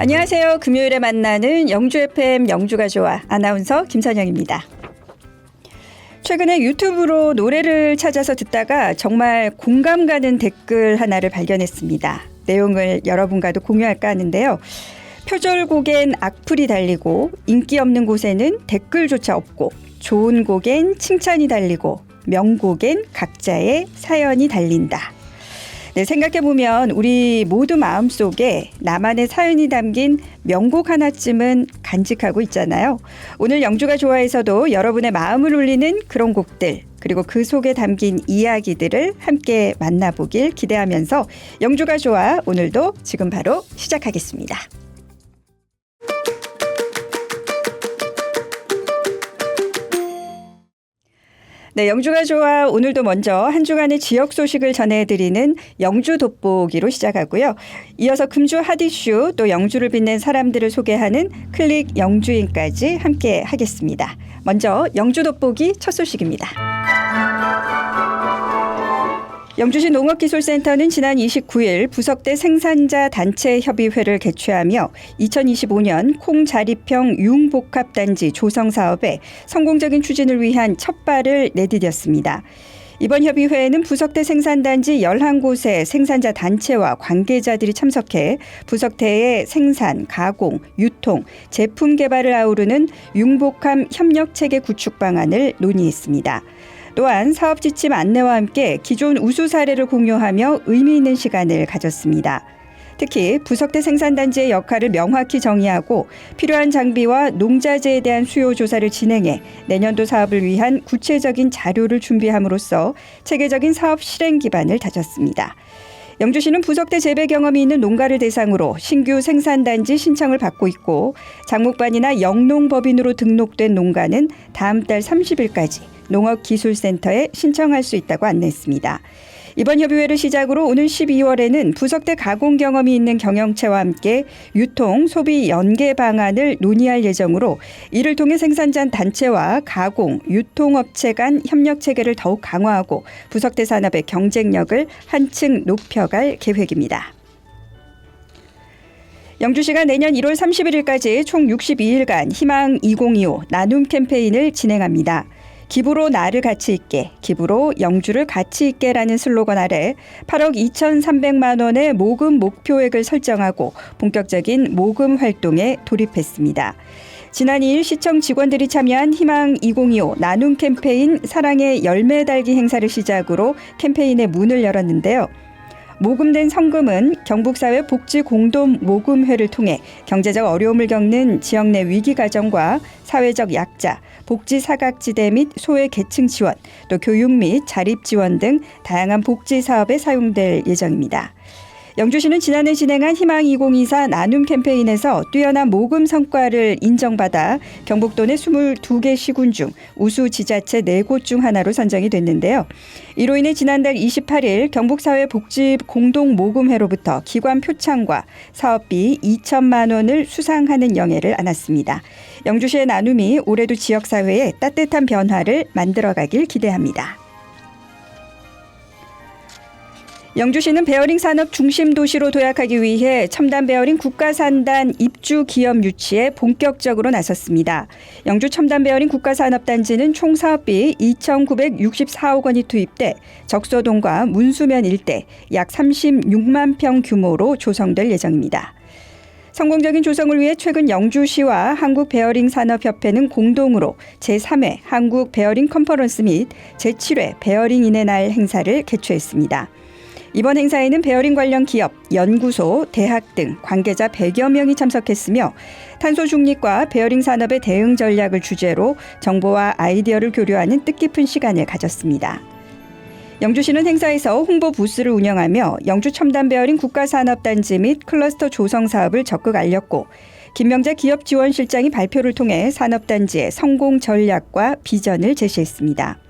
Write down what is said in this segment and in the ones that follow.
안녕하세요. 금요일에 만나는 영주 FM 영주가 좋아 아나운서 김선영입니다. 최근에 유튜브로 노래를 찾아서 듣다가 정말 공감 가는 댓글 하나를 발견했습니다. 내용을 여러분과도 공유할까 하는데요. 표절곡엔 악플이 달리고 인기 없는 곳에는 댓글조차 없고 좋은 곡엔 칭찬이 달리고 명곡엔 각자의 사연이 달린다. 네, 생각해보면 우리 모두 마음속에 나만의 사연이 담긴 명곡 하나쯤은 간직하고 있잖아요. 오늘 영주가 좋아해서도 여러분의 마음을 울리는 그런 곡들 그리고 그 속에 담긴 이야기들을 함께 만나보길 기대하면서 영주가 좋아 오늘도 지금 바로 시작하겠습니다. 네, 영주가 좋아 오늘도 먼저 한 주간의 지역 소식을 전해드리는 영주 돋보기로 시작하고요. 이어서 금주 핫이슈 또 영주를 빛낸 사람들을 소개하는 클릭 영주인까지 함께 하겠습니다. 먼저 영주 돋보기 첫 소식입니다. 영주시 농업기술센터는 지난 29일 부석대 생산자 단체 협의회를 개최하며 2025년 콩자립형 융복합단지 조성 사업의 성공적인 추진을 위한 첫발을 내디뎠습니다. 이번 협의회에는 부석대 생산단지 11곳의 생산자 단체와 관계자들이 참석해 부석대의 생산, 가공, 유통, 제품 개발을 아우르는 융복합 협력체계 구축 방안을 논의했습니다. 또한 사업 지침 안내와 함께 기존 우수 사례를 공유하며 의미 있는 시간을 가졌습니다. 특히 부석대 생산단지의 역할을 명확히 정의하고 필요한 장비와 농자재에 대한 수요 조사를 진행해 내년도 사업을 위한 구체적인 자료를 준비함으로써 체계적인 사업 실행 기반을 다졌습니다. 영주시는 부석대 재배 경험이 있는 농가를 대상으로 신규 생산단지 신청을 받고 있고 장목반이나 영농법인으로 등록된 농가는 다음 달 30일까지 농업기술센터에 신청할 수 있다고 안내했습니다. 이번 협의회를 시작으로 오는 12월에는 부석대 가공 경험이 있는 경영체와 함께 유통, 소비 연계 방안을 논의할 예정으로 이를 통해 생산자 단체와 가공, 유통업체 간 협력 체계를 더욱 강화하고 부석대 산업의 경쟁력을 한층 높여갈 계획입니다. 영주시가 내년 1월 31일까지 총 62일간 희망 2025 나눔 캠페인을 진행합니다. 기부로 나를 가치 있게, 기부로 영주를 가치 있게라는 슬로건 아래 8억 2,300만 원의 모금 목표액을 설정하고 본격적인 모금 활동에 돌입했습니다. 지난 2일 시청 직원들이 참여한 희망 2025 나눔 캠페인 사랑의 열매 달기 행사를 시작으로 캠페인의 문을 열었는데요. 모금된 성금은 경북사회 복지공동모금회를 통해 경제적 어려움을 겪는 지역 내 위기가정과 사회적 약자, 복지사각지대 및 소외계층 지원, 또 교육 및 자립지원 등 다양한 복지사업에 사용될 예정입니다. 영주시는 지난해 진행한 희망 2024 나눔 캠페인에서 뛰어난 모금 성과를 인정받아 경북도 내 22개 시군 중 우수 지자체 4곳 중 하나로 선정이 됐는데요. 이로 인해 지난달 28일 경북사회복지공동모금회로부터 기관 표창과 사업비 2천만 원을 수상하는 영예를 안았습니다. 영주시의 나눔이 올해도 지역사회에 따뜻한 변화를 만들어가길 기대합니다. 영주시는 베어링 산업 중심 도시로 도약하기 위해 첨단 베어링 국가산단 입주 기업 유치에 본격적으로 나섰습니다. 영주 첨단 베어링 국가산업단지는 총 사업비 2,964억 원이 투입돼 적소동과 문수면 일대 약 36만 평 규모로 조성될 예정입니다. 성공적인 조성을 위해 최근 영주시와 한국베어링산업협회는 공동으로 제3회 한국베어링 컨퍼런스 및 제7회 베어링인의 날 행사를 개최했습니다. 이번 행사에는 베어링 관련 기업, 연구소, 대학 등 관계자 100여 명이 참석했으며 탄소 중립과 베어링 산업의 대응 전략을 주제로 정보와 아이디어를 교류하는 뜻깊은 시간을 가졌습니다. 영주시는 행사에서 홍보 부스를 운영하며 영주 첨단 베어링 국가산업단지 및 클러스터 조성 사업을 적극 알렸고 김명재 기업지원실장이 발표를 통해 산업단지의 성공 전략과 비전을 제시했습니다.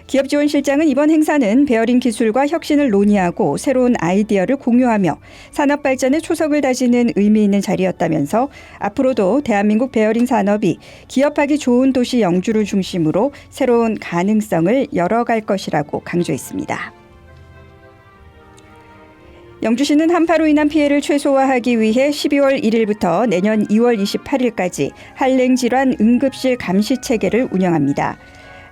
기업지원실장은 이번 행사는 베어링 기술과 혁신을 논의하고 새로운 아이디어를 공유하며 산업 발전의 초석을 다지는 의미 있는 자리였다면서 앞으로도 대한민국 베어링 산업이 기업하기 좋은 도시 영주를 중심으로 새로운 가능성을 열어갈 것이라고 강조했습니다. 영주시는 한파로 인한 피해를 최소화하기 위해 12월 1일부터 내년 2월 28일까지 한랭질환 응급실 감시 체계를 운영합니다.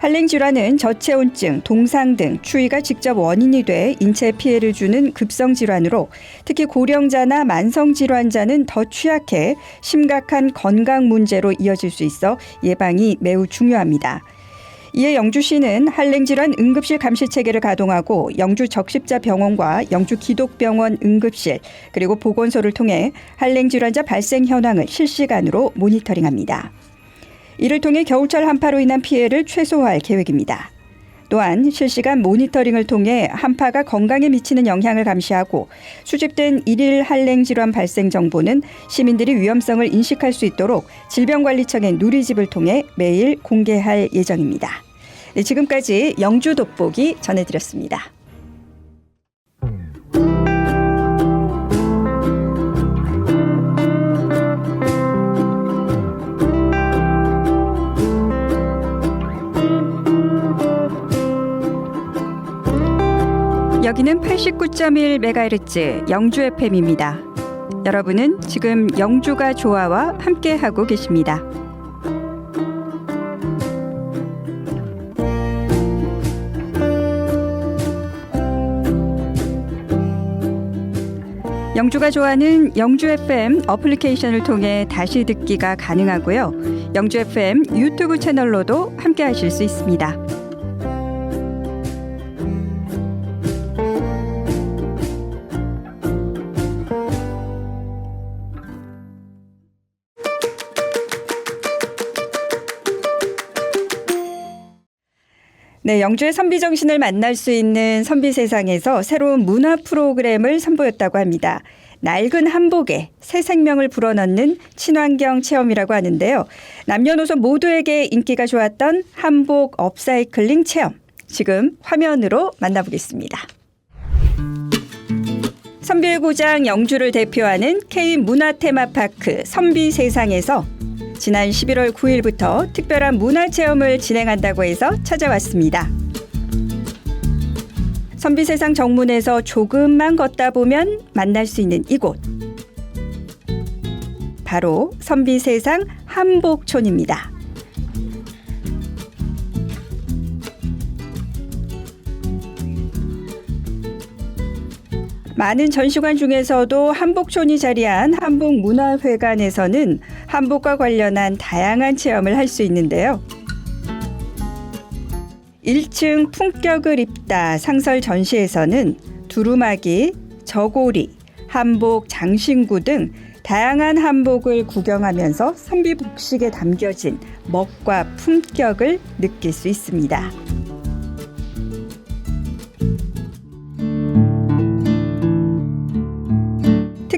한랭질환은 저체온증, 동상 등 추위가 직접 원인이 돼 인체 피해를 주는 급성질환으로 특히 고령자나 만성질환자는 더 취약해 심각한 건강 문제로 이어질 수 있어 예방이 매우 중요합니다. 이에 영주시는 한랭질환 응급실 감시 체계를 가동하고 영주 적십자병원과 영주 기독병원 응급실 그리고 보건소를 통해 한랭질환자 발생 현황을 실시간으로 모니터링합니다. 이를 통해 겨울철 한파로 인한 피해를 최소화할 계획입니다. 또한 실시간 모니터링을 통해 한파가 건강에 미치는 영향을 감시하고 수집된 일일 한랭질환 발생 정보는 시민들이 위험성을 인식할 수 있도록 질병관리청의 누리집을 통해 매일 공개할 예정입니다. 네, 지금까지 영주 돋보기 전해드렸습니다. 여기는 89.1MHz 영주 FM입니다. 여러분은 지금 영주가 좋아와 함께하고 계십니다. 영주가 좋아는 영주 FM 어플리케이션을 통해 다시 듣기가 가능하고요. 영주 FM 유튜브 채널로도 함께하실 수 있습니다. 네, 영주의 선비 정신을 만날 수 있는 선비세상에서 새로운 문화 프로그램을 선보였다고 합니다. 낡은 한복에 새 생명을 불어넣는 친환경 체험이라고 하는데요. 남녀노소 모두에게 인기가 좋았던 한복 업사이클링 체험. 지금 화면으로 만나보겠습니다. 선비의 고장 영주를 대표하는 K문화테마파크 선비세상에서 지난 11월 9일부터 특별한 문화체험을 진행한다고 해서 찾아왔습니다. 선비세상 정문에서 조금만 걷다 보면 만날 수 있는 이곳. 바로 선비세상 한복촌입니다. 많은 전시관 중에서도 한복촌이 자리한 한복문화회관에서는 한복과 관련한 다양한 체험을 할 수 있는데요. 1층 품격을 입다 상설 전시에서는 두루마기, 저고리, 한복 장신구 등 다양한 한복을 구경하면서 선비 복식에 담겨진 멋과 품격을 느낄 수 있습니다.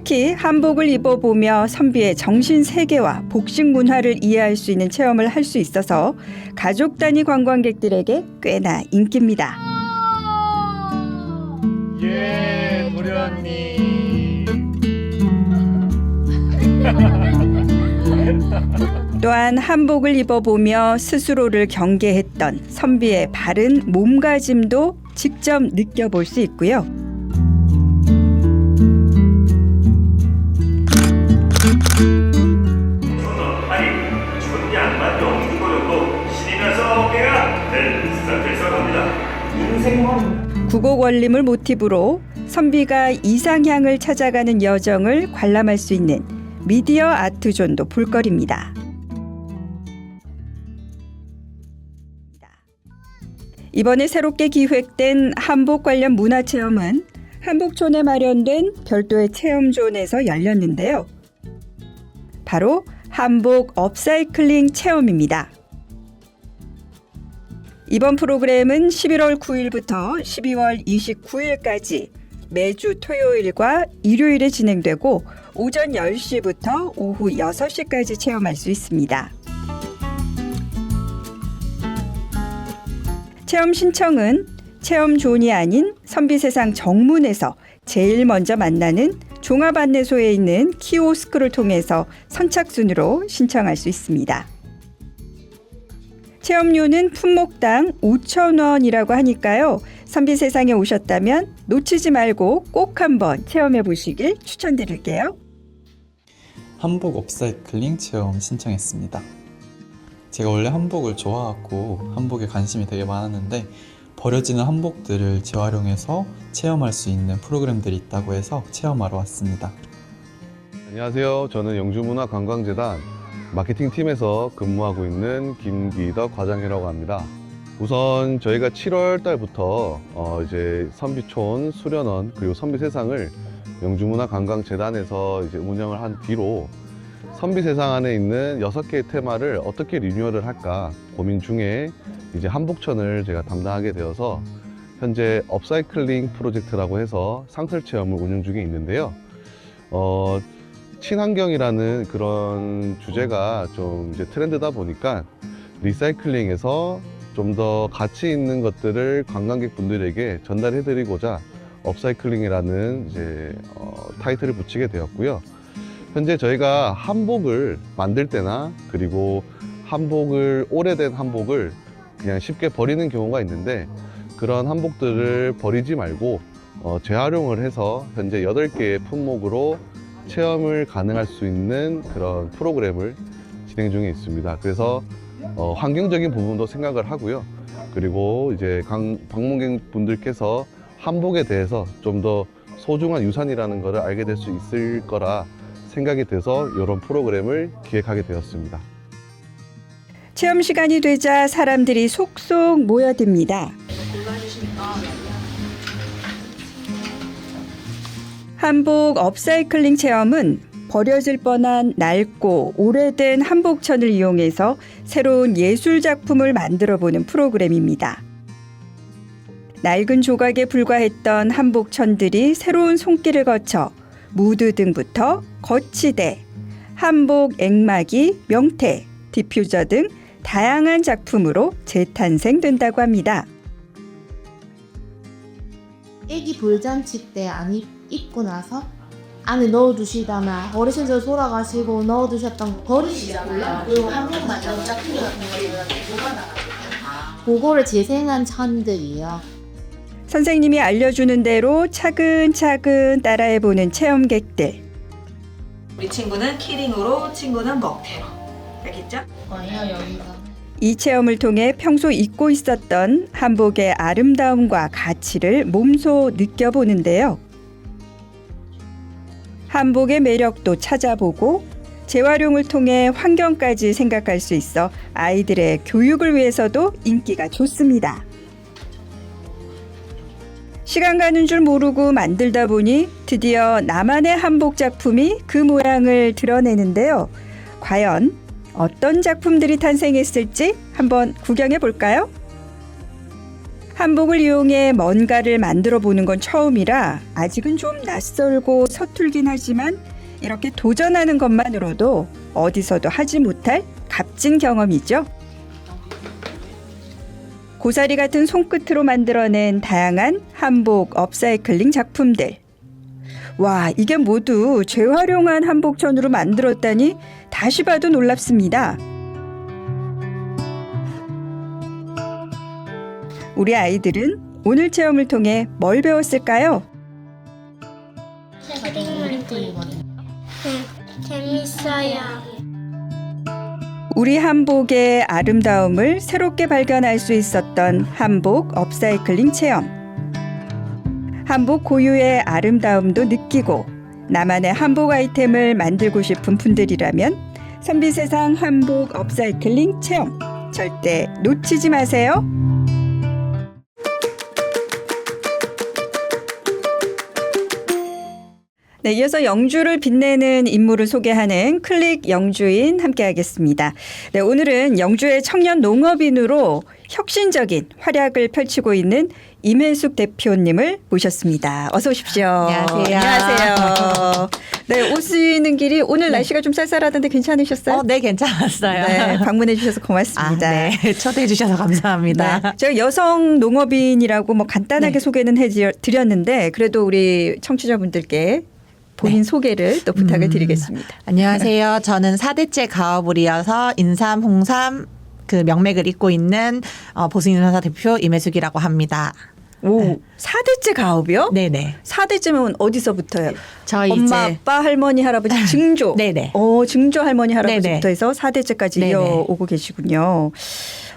특히 한복을 입어보며 선비의 정신 세계와 복식 문화를 이해할 수 있는 체험을 할 수 있어서 가족 단위 관광객들에게 꽤나 인기입니다. 예, 도련님. 또한 한복을 입어보며 스스로를 경계했던 선비의 바른 몸가짐도 직접 느껴볼 수 있고요. 구곡 원림을 모티브로 선비가 이상향을 찾아가는 여정을 관람할 수 있는 미디어 아트존도 볼거리입니다. 이번에 새롭게 기획된 한복 관련 문화체험은 한복촌에 마련된 별도의 체험존에서 열렸는데요. 바로 한복 업사이클링 체험입니다. 이번 프로그램은 11월 9일부터 12월 29일까지 매주 토요일과 일요일에 진행되고 오전 10시부터 오후 6시까지 체험할 수 있습니다. 체험 신청은 체험존이 아닌 선비세상 정문에서 제일 먼저 만나는 종합안내소에 있는 키오스크를 통해서 선착순으로 신청할 수 있습니다. 체험료는 품목당 5,000원이라고 하니까요. 선비세상에 오셨다면 놓치지 말고 꼭 한번 체험해 보시길 추천드릴게요. 한복 업사이클링 체험 신청했습니다. 제가 원래 한복을 좋아하고 한복에 관심이 되게 많았는데 버려지는 한복들을 재활용해서 체험할 수 있는 프로그램들이 있다고 해서 체험하러 왔습니다. 안녕하세요. 저는 영주문화관광재단 마케팅팀에서 근무하고 있는 김기덕 과장이라고 합니다. 우선 저희가 7월 달부터 이제 선비촌, 수련원 그리고 선비세상을 영주문화관광재단에서 이제 운영을 한 뒤로 선비세상 안에 있는 6개의 테마를 어떻게 리뉴얼을 할까 고민 중에 이제 한복천을 제가 담당하게 되어서 현재 업사이클링 프로젝트라고 해서 상설 체험을 운영 중에 있는데요. 친환경이라는 그런 주제가 좀 이제 트렌드다 보니까 리사이클링에서 좀 더 가치 있는 것들을 관광객분들에게 전달해 드리고자 업사이클링이라는 이제 타이틀을 붙이게 되었고요. 현재 저희가 한복을 만들 때나 그리고 오래된 한복을 그냥 쉽게 버리는 경우가 있는데 그런 한복들을 버리지 말고 재활용을 해서 현재 8개의 품목으로 체험을 가능할 수 있는 그런 프로그램을 진행 중에 있습니다. 그래서 환경적인 부분도 생각을 하고요. 그리고 이제 방문객 분들께서 한복에 대해서 좀 더 소중한 유산이라는 것을 알게 될 수 있을 거라 생각이 돼서 이런 프로그램을 기획하게 되었습니다. 체험 시간이 되자 사람들이 속속 모여듭니다. 한복 업사이클링 체험은 버려질 뻔한 낡고 오래된 한복천을 이용해서 새로운 예술 작품을 만들어보는 프로그램입니다. 낡은 조각에 불과했던 한복천들이 새로운 손길을 거쳐 무드 등부터 거치대, 한복 액막이, 명태, 디퓨저 등 다양한 작품으로 재탄생된다고 합니다. 애기 돌잔치 때 안 입고 나서 안에 넣어두시다가 어르신들 돌아가시고 넣어두셨던 거 버리시잖아요. 그리고 한복만 짝짝이 같은 거 그거를 재생한 천들이요. 선생님이 알려주는 대로 차근차근 따라해보는 체험객들. 우리 친구는 키링으로, 친구는 먹태로. 알겠죠? 아니요, 여기가. 이 체험을 통해 평소 잊고 있었던 한복의 아름다움과 가치를 몸소 느껴보는데요. 한복의 매력도 찾아보고 재활용을 통해 환경까지 생각할 수 있어 아이들의 교육을 위해서도 인기가 좋습니다. 시간 가는 줄 모르고 만들다 보니 드디어 나만의 한복 작품이 그 모양을 드러내는데요. 과연 어떤 작품들이 탄생했을지 한번 구경해 볼까요? 한복을 이용해 뭔가를 만들어 보는 건 처음이라 아직은 좀 낯설고 서툴긴 하지만 이렇게 도전하는 것만으로도 어디서도 하지 못할 값진 경험이죠. 고사리 같은 손끝으로 만들어낸 다양한 한복 업사이클링 작품들. 와, 이게 모두 재활용한 한복천으로 만들었다니 다시 봐도 놀랍습니다. 우리 아이들은 오늘 체험을 통해 뭘 배웠을까요? 재밌어요. 우리 한복의 아름다움을 새롭게 발견할 수 있었던 한복 업사이클링 체험. 한복 고유의 아름다움도 느끼고 나만의 한복 아이템을 만들고 싶은 분들이라면 선비세상 한복 업사이클링 체험 절대 놓치지 마세요. 네, 이어서 영주를 빛내는 인물을 소개하는 클릭 영주인 함께하겠습니다. 네, 오늘은 영주의 청년 농업인으로 혁신적인 활약을 펼치고 있는 임혜숙 대표님을 모셨습니다. 어서 오십시오. 안녕하세요. 안녕하세요. 네, 오시는 길이 오늘 날씨가 좀 쌀쌀하던데 괜찮으셨어요? 네, 괜찮았어요. 네, 방문해 주셔서 고맙습니다. 네, 초대해 주셔서 감사합니다. 네, 제가 여성 농업인이라고 뭐 간단하게 네. 소개는 해드렸는데 그래도 우리 청취자분들께 본인 소개를 또 부탁을 드리겠습니다. 안녕하세요. 저는 4대째 가업을 이어서 인삼, 홍삼 그 명맥을 잇고 있는 보승인회사 대표 임혜숙이라고 합니다. 오, 네. 4대째 가업이요? 네네. 4대째면 어디서부터요? 저희 엄마, 이제 아빠, 할머니, 할아버지, 증조. 네네. 증조 할머니, 할아버지부터 네네. 해서 4대째까지 네네. 이어오고 계시군요.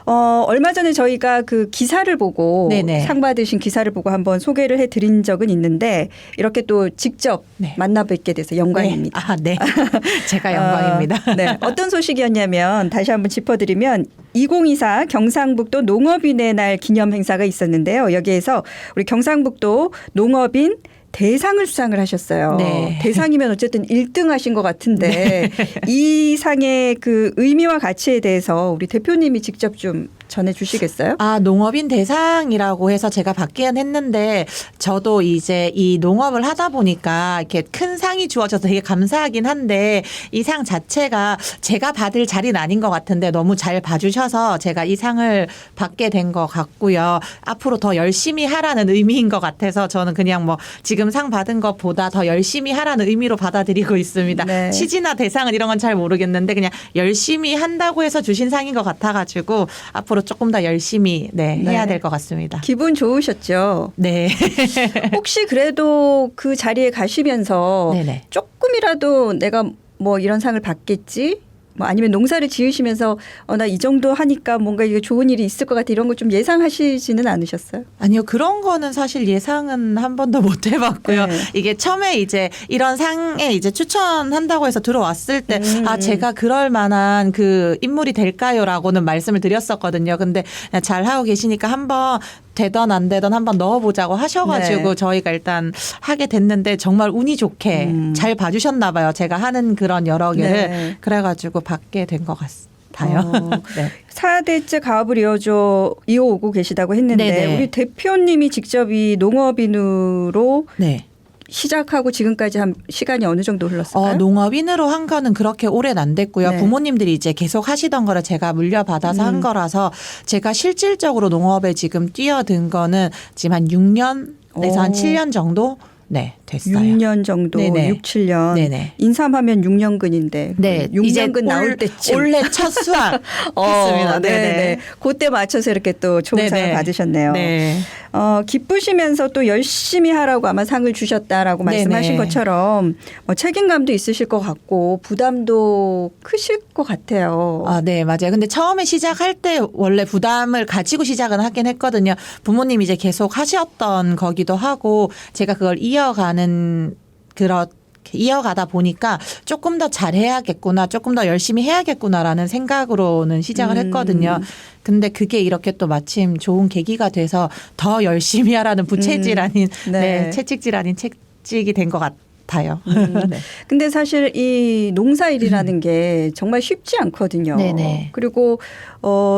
얼마 전에 저희가 그 기사를 보고 네네. 상 받으신 기사를 보고 한번 소개를 해드린 적은 있는데 이렇게 또 직접 네. 만나 뵙게 돼서 영광입니다. 네. 제가 영광입니다. 네. 어떤 소식이었냐면 다시 한번 짚어드리면 2024 경상북도 농업인의 날 기념 행사가 있었는데요. 여기에서 우리 경상북도 농업인 대상을 수상을 하셨어요. 네. 대상이면 어쨌든 1등 하신 것 같은데 이 상의 그 의미와 가치에 대해서 우리 대표님이 직접 좀 전해주시겠어요? 농업인 대상이라고 해서 제가 받기는 했는데 저도 이제 이 농업을 하다 보니까 이렇게 큰 상이 주어져서 되게 감사하긴 한데 이 상 자체가 제가 받을 자리는 아닌 것 같은데 너무 잘 봐주셔서 제가 이 상을 받게 된 것 같고요. 앞으로 더 열심히 하라는 의미인 것 같아서 저는 그냥 뭐 지금 상 받은 것보다 더 열심히 하라는 의미로 받아들이고 있습니다. 네. 취지나 대상은 이런 건 잘 모르겠는데 그냥 열심히 한다고 해서 주신 상인 것 같아가지고 앞으로 조금 더 열심히 해야 될 것 같습니다. 기분 좋으셨죠? 네. 혹시 그래도 그 자리에 가시면서 네네. 조금이라도 내가 뭐 이런 상을 받겠지? 뭐 아니면 농사를 지으시면서 나 이 정도 하니까 뭔가 이게 좋은 일이 있을 것 같아 이런 걸 좀 예상하시지는 않으셨어요? 아니요. 그런 거는 사실 예상은 한 번도 못 해봤고요. 네. 이게 처음에 이제 이런 상에 이제 추천한다고 해서 들어왔을 때 제가 그럴 만한 그 인물이 될까요라고는 말씀을 드렸었거든요. 근데 잘 하고 계시니까 한번 되던 안 되던 한번 넣어보자고 하셔가지고 네. 저희가 일단 하게 됐는데 정말 운이 좋게 잘 봐주셨나 봐요. 제가 하는 그런 여러 개를 네. 그래가지고 받게 된 것 같아요. 네. 4대째 가업을 이어오고 계시다고 했는데 네네. 우리 대표님이 직접 이 농업인으로 네. 시작하고 지금까지 한 시간이 어느 정도 흘렀을까요? 농업인으로 한 거는 그렇게 오래는 안 됐고요. 네. 부모님들이 이제 계속 하시던 거를 제가 물려받아서 한 거라서 제가 실질적으로 농업에 지금 뛰어든 거는 지금 한 6년에서 한 7년 정도 됐어요. 6년 정도, 네네. 6, 7년. 네네. 인삼하면 6년근인데. 네. 이제 6년근 나올 때쯤. 올해 첫 수확 했습니다. 네네. 그때 맞춰서 이렇게 또 좋은 상을 네네. 받으셨네요. 네. 기쁘시면서 또 열심히 하라고 아마 상을 주셨다라고 말씀하신 네네. 것처럼 책임감도 있으실 것 같고 부담도 크실 것 같아요. 네, 맞아요. 근데 처음에 시작할 때 원래 부담을 가지고 시작은 하긴 했거든요. 부모님이 이제 계속 하셨던 거기도 하고 제가 그걸 이어가다 보니까 조금 더 잘해야겠구나, 조금 더 열심히 해야겠구나라는 생각으로는 시작을 했거든요. 근데 그게 이렇게 또 마침 좋은 계기가 돼서 더 열심히 하라는 부채질 아닌, 네. 채찍질 아닌 채찍이 된 것 같아요. 네. 근데 사실 이 농사일이라는 게 정말 쉽지 않거든요. 네네. 그리고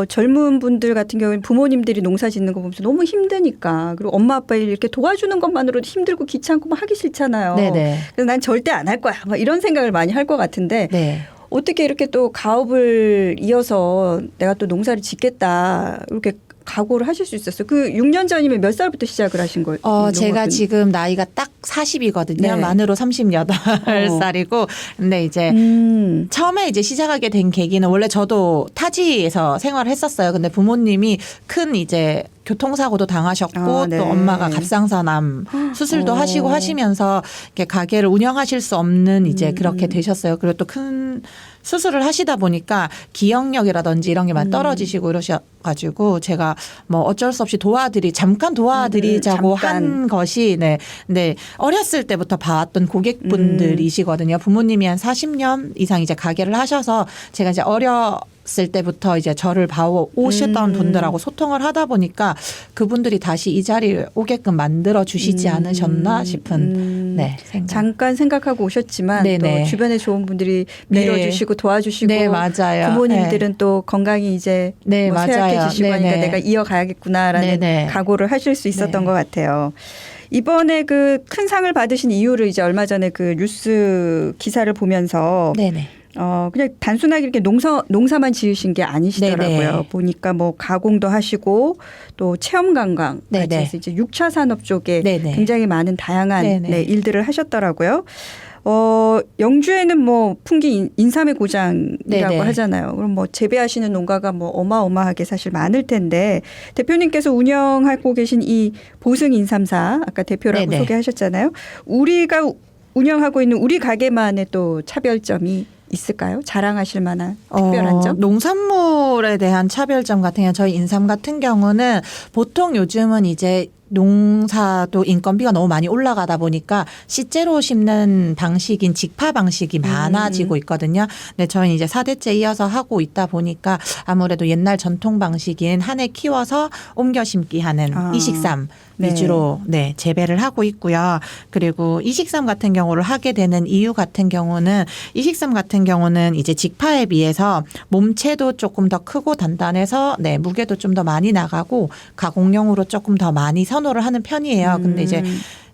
젊은 분들 같은 경우는 부모님들이 농사 짓는 거 보면서 너무 힘드니까 그리고 엄마 아빠 일 이렇게 도와주는 것만으로도 힘들고 귀찮고 막 하기 싫잖아요. 네네. 그래서 난 절대 안 할 거야. 막 이런 생각을 많이 할 것 같은데 네. 어떻게 이렇게 또 가업을 이어서 내가 또 농사를 짓겠다 이렇게 각오를 하실 수 있었어요. 그 6년 전이면 몇 살부터 시작을 하신 거예요? 제가 지금 나이가 딱 40이거든요. 네. 만으로 38살이고. 근데 이제 처음에 이제 시작하게 된 계기는 원래 저도 타지에서 생활을 했었어요. 근데 부모님이 큰 이제 교통사고도 당하셨고 네. 또 엄마가 갑상선암 수술도 하시고 하시면서 이렇게 가게를 운영하실 수 없는 이제 그렇게 되셨어요. 그리고 또 큰 수술을 하시다 보니까 기억력이라든지 이런 게 많이 떨어지시고 이러셔가지고 제가 뭐 어쩔 수 없이 잠깐 도와드리자고 잠깐. 한 것이 근데 어렸을 때부터 봐왔던 고객분들이시거든요. 부모님이 한 40년 이상 이제 가게를 하셔서 제가 이제 어렸을 때부터 이제 저를 봐오셨던 분들하고 소통을 하다 보니까 그분들이 다시 이 자리에 오게끔 만들어 주시지 않으셨나 싶은 생각. 잠깐 생각하고 오셨지만 네네. 또 주변에 좋은 분들이 밀어주시고 도와주시고 네, 맞아요. 부모님들은 또 건강이 이제 네, 맞아요. 쇠약해지시고 하니까 네네. 내가 이어가야겠구나라는 네네. 각오를 하실 수 있었던 네. 것 같아요. 이번에 그 큰 상을 받으신 이유를 이제 얼마 전에 그 뉴스 기사를 보면서 네네. 그냥 단순하게 이렇게 농사만 지으신 게 아니시더라고요. 네네. 보니까 뭐 가공도 하시고 또 체험 관광 네네. 해서 이제 6차 산업 쪽에 네네. 굉장히 많은 다양한 네네. 일들을 하셨더라고요. 영주에는 뭐 풍기 인삼의 고장이라고 네네. 하잖아요. 그럼 뭐 재배하시는 농가가 뭐 어마어마하게 사실 많을 텐데 대표님께서 운영하고 계신 이 보승 인삼사 아까 대표라고 네네. 소개하셨잖아요. 우리가 운영하고 있는 우리 가게만의 또 차별점이 있을까요? 자랑하실 만한 특별한 점? 농산물에 대한 차별점 같은 경우 저희 인삼 같은 경우는 보통 요즘은 이제 농사도 인건비가 너무 많이 올라가다 보니까 씨째로 심는 방식인 직파 방식이 많아지고 있거든요. 근데 저희는 이제 4대째 이어서 하고 있다 보니까 아무래도 옛날 전통 방식인 한 해 키워서 옮겨 심기 하는 이식삼 네. 위주로 네, 재배를 하고 있고요. 그리고 이식삼 같은 경우를 하게 되는 이유 같은 경우는 이식삼 같은 경우는 이제 직파에 비해서 몸체도 조금 더 크고 단단해서 네, 무게도 좀 더 많이 나가고 가공용으로 조금 더 많이 선호를 하는 편이에요. 근데 이제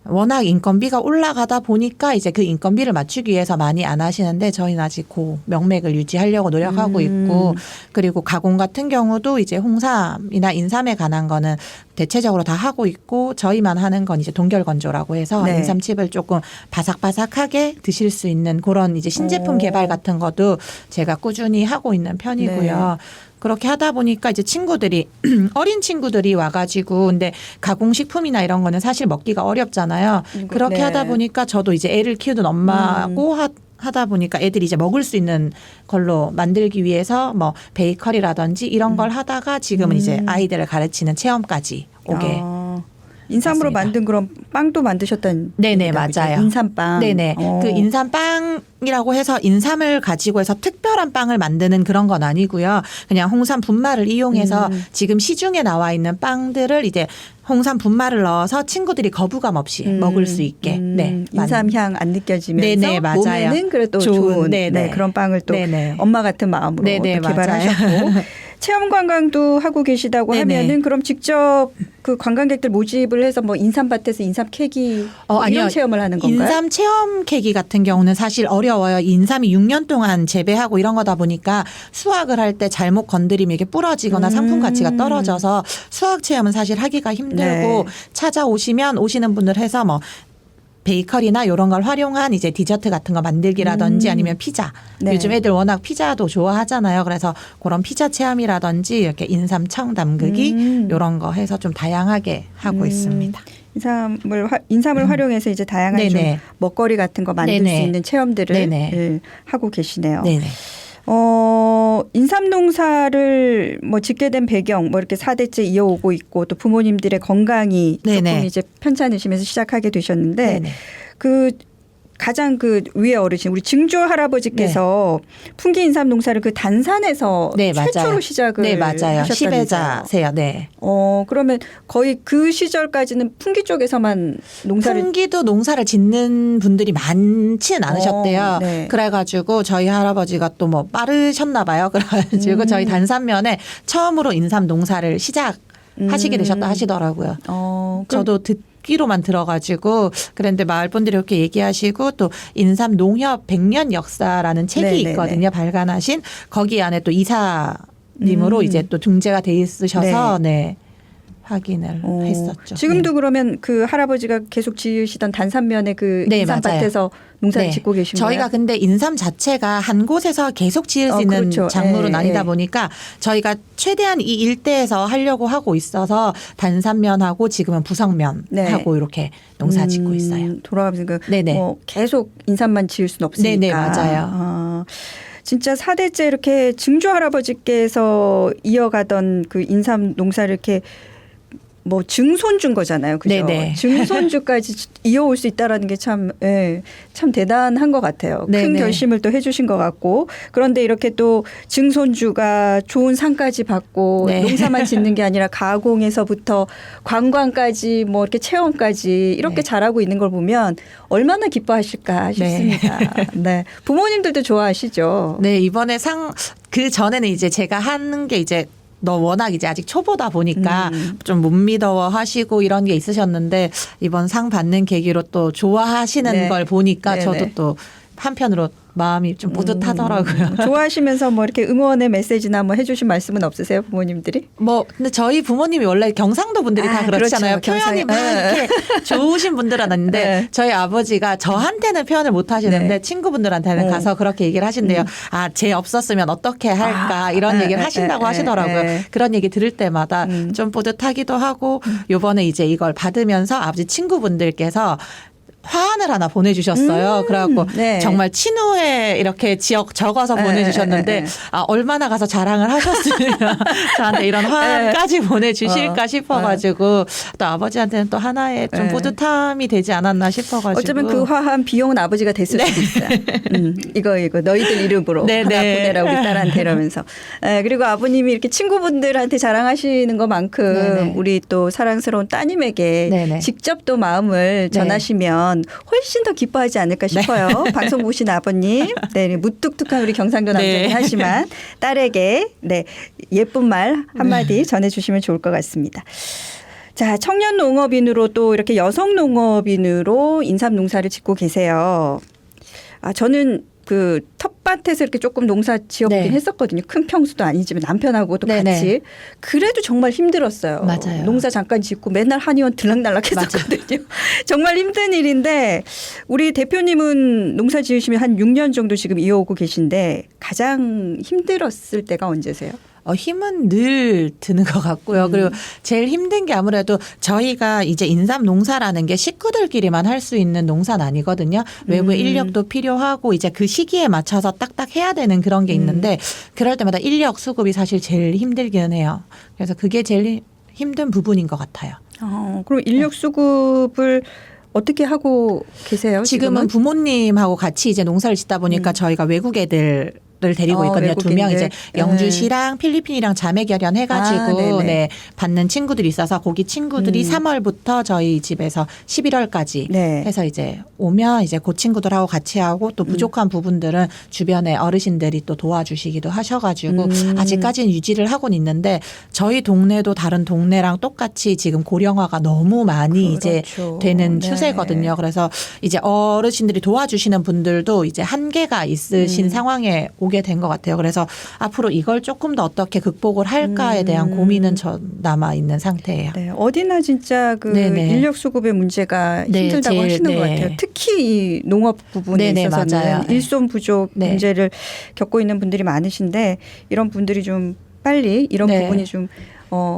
워낙 인건비가 올라가다 보니까 이제 그 인건비를 맞추기 위해서 많이 안 하시는데 저희는 아직 그 명맥을 유지하려고 노력하고 있고 그리고 가공 같은 경우도 이제 홍삼이나 인삼에 관한 거는 대체적으로 다 하고 있고 저희만 하는 건 이제 동결건조라고 해서 네. 인삼칩을 조금 바삭바삭하게 드실 수 있는 그런 이제 신제품 개발 같은 것도 제가 꾸준히 하고 있는 편이고요. 그렇게 하다 보니까 이제 친구들이 어린 친구들이 와가지고 근데 가공식품이나 이런 거는 사실 먹기가 어렵잖아요. 그렇게 네. 하다 보니까 저도 이제 애를 키우던 엄마고 하다 보니까 애들이 이제 먹을 수 있는 걸로 만들기 위해서 뭐 베이커리라든지 이런 걸 하다가 지금은 이제 아이들을 가르치는 체험까지 오게. 인삼으로 맞습니다. 만든 그런 빵도 만드셨다는 네네, 얘기다, 그죠? 맞아요. 인삼빵. 네네. 그 인삼빵이라고 해서 인삼을 가지고 해서 특별한 빵을 만드는 그런 건 아니고요. 그냥 홍삼 분말을 이용해서 지금 시중에 나와 있는 빵들을 이제 홍삼 분말을 넣어서 친구들이 거부감 없이 먹을 수 있게. 네. 인삼향 안 느껴지면서 네네, 맞아요. 몸에는 그래도 좋은 네네. 네, 그런 빵을 또 네네. 엄마 같은 마음으로 네네, 또 개발하셨고 맞아요. 체험 관광도 하고 계시다고 네네. 하면은 그럼 직접 그 관광객들 모집을 해서 뭐 인삼밭에서 인삼 캐기 뭐 이런 아니요. 체험을 하는 건가요? 인삼 체험 캐기 같은 경우는 사실 어려워요. 인삼이 6년 동안 재배하고 이런 거다 보니까 수확을 할 때 잘못 건드리면 이게 부러지거나 상품 가치가 떨어져서 수확 체험은 사실 하기가 힘들고 네. 찾아오시면 오시는 분들 해서 뭐 베이커리나 이런 걸 활용한 이제 디저트 같은 거 만들기라든지 아니면 피자. 네. 요즘 애들 워낙 피자도 좋아하잖아요. 그래서 그런 피자 체험이라든지 이렇게 인삼청 담그기 이런 거 해서 좀 다양하게 하고 있습니다. 인삼을 활용해서 이제 다양한 좀 네네. 먹거리 같은 거 만들 네네. 수 있는 체험들을 네네. 예, 하고 계시네요. 네네. 인삼 농사를 뭐 짓게 된 배경, 뭐 이렇게 4대째 이어오고 있고 또 부모님들의 건강이 네네. 조금 이제 편찮으시면서 시작하게 되셨는데 네네. 그 가장 그 위에 어르신 우리 증조 할아버지께서 풍기 인삼 농사를 그 단산에서 네, 최초로 맞아요. 시작을 네, 맞아요. 하셨다면서요. 시배자세요. 네. 그러면 거의 그 시절까지는 풍기 쪽에서만 농사를 풍기도 농사를 짓는 분들이 많지는 않으셨대요. 네. 그래가지고 저희 할아버지가 또 뭐 빠르셨나 봐요. 그래가지고 저희 단산면에 처음으로 인삼 농사를 시작하시게 되셨다 하시더라고요. 저도 듣기로만 들어가지고 그런데 마을 분들이 이렇게 얘기하시고 또 인삼 농협 100년 역사라는 책이 네네네. 있거든요. 발간하신 거기 안에 또 이사님으로 이제 또 등재가 돼 있으셔서 네. 확인을 했었죠. 지금도 네. 그러면 그 할아버지가 계속 지으시던 단산면의 그 네, 인삼밭에서 농사를 네. 짓고 계신 거예요? 저희가 근데 인삼 자체가 한 곳에서 계속 지을 수 있는 그렇죠. 작물은 예, 아니다 예. 보니까 저희가 최대한 이 일대에서 하려고 하고 있어서 단산면하고 지금은 부석면하고 네. 이렇게 농사 짓고 있어요. 돌아가면서 네네. 뭐 계속 인삼만 지을 수는 없으니까. 네네, 맞아요. 진짜 4대째 이렇게 증조 할아버지께서 이어가던 그 인삼 농사를 이렇게 뭐 증손주인 거잖아요. 그죠? 네네. 증손주까지 이어올 수 있다라는 게 참, 예, 참 대단한 것 같아요. 큰 네네. 결심을 또 해주신 것 같고. 그런데 이렇게 또 증손주가 좋은 상까지 받고 네. 농사만 짓는 게 아니라 가공에서부터 관광까지 뭐 이렇게 체험까지 이렇게 네. 잘하고 있는 걸 보면 얼마나 기뻐하실까 싶습니다. 네. 부모님들도 좋아하시죠. 네, 이번에 그 전에는 이제 제가 하는 게 이제 너 워낙 이제 아직 초보다 보니까 좀 못 믿어 하시고 이런 게 있으셨는데 이번 상 받는 계기로 또 좋아하시는 네. 걸 보니까 네네. 저도 또 한편으로 마음이 좀 뿌듯하더라고요. 좋아하시면서 뭐 이렇게 응원의 메시지나 뭐 해주신 말씀은 없으세요, 부모님들이? 뭐 근데 저희 부모님이 원래 경상도 분들이 다 그렇잖아요. 그렇죠. 표현이 막 이렇게 좋으신 분들은 아닌데 네. 저희 아버지가 저한테는 표현을 못 하시는데 네. 친구분들한테는 가서 그렇게 얘기를 하신대요. 아, 쟤 없었으면 어떻게 할까 이런 얘기를 하신다고 하시더라고요. 그런 얘기 들을 때마다 좀 뿌듯하기도 하고 요번에 이제 이걸 받으면서 아버지 친구분들께서 화환을 하나 보내주셨어요. 그래갖고 네. 정말 친후에 이렇게 지역 적어서 보내주셨는데 아, 얼마나 가서 자랑을 하셨으면 저한테 이런 화환까지 보내주실까 싶어가지고 또 아버지한테는 또 하나의 좀 뿌듯함이 되지 않았나 싶어가지고 어쩌면 그 화한 비용은 아버지가 됐을 수도 있어요. 이거 너희들 이름으로 네, 하나 네. 보내라 우리 딸한테 이러면서. 그리고 아버님이 이렇게 친구분들한테 자랑하시는 것만큼 네네. 우리 또 사랑스러운 따님에게 네네. 직접 또 마음을 전하시면 훨씬 더 기뻐하지 않을까 싶어요. 방송 보신 아버님, 네, 무뚝뚝한 우리 경상도 남자긴 네. 하지만 딸에게 네, 예쁜 말 한마디 전해주시면 좋을 것 같습니다. 자, 청년 농업인으로 또 이렇게 여성 농업인으로 인삼 농사를 짓고 계세요. 아, 저는 그 텃밭에서 이렇게 조금 농사 지었긴 네. 했었거든요. 큰 평수도 아니지만 남편하고도 네네. 같이. 그래도 정말 힘들었어요. 맞아요. 농사 잠깐 짓고 맨날 한의원 들락날락 했었거든요. 정말 힘든 일인데 우리 대표님은 농사 지으시면 한 6년 정도 지금 이어오고 계신데 가장 힘들었을 때가 언제세요? 힘은 늘 드는 것 같고요. 그리고 제일 힘든 게 아무래도 저희가 이제 인삼 농사라는 게 식구들끼리만 할 수 있는 농사는 아니거든요. 외부 인력도 필요하고 이제 그 시기에 맞춰서 딱딱 해야 되는 그런 게 있는데 그럴 때마다 인력 수급이 사실 제일 힘들기는 해요. 그래서 그게 제일 힘든 부분인 것 같아요. 그럼 인력 수급을 어떻게 하고 계세요? 지금은 부모님하고 같이 이제 농사를 짓다 보니까 저희가 외국 애들 를 데리고 있거든요. 두 명 이제 영주시랑 필리핀이랑 자매 결연해가지고 네, 받는 친구들이 있어서 거기 친구들이 3월부터 저희 집에서 11월까지 해서 이제 오면 이제 그 친구들하고 같이 하고 또 부족한 부분들은 주변에 어르신들이 또 도와주시기도 하셔가지고 아직까지는 유지를 하고는 있는데 저희 동네도 다른 동네랑 똑같이 지금 고령화가 너무 많이 이제 되는 추세거든요. 그래서 이제 어르신들이 도와주시는 분들도 이제 한계가 있으신 상황에 오게 된 것 같아요. 그래서 앞으로 이걸 조금 더 어떻게 극복을 할까에 대한 고민은 남아 있는 상태예요. 네, 어디나 진짜 그 네네. 인력 수급의 문제가 힘들다고 제일, 하시는 것 같아요. 특히 이 농업 부분에 네네, 있어서는 맞아요. 일손 부족 문제를 겪고 있는 분들이 많으신데 이런 분들이 좀 빨리 이런 부분이 좀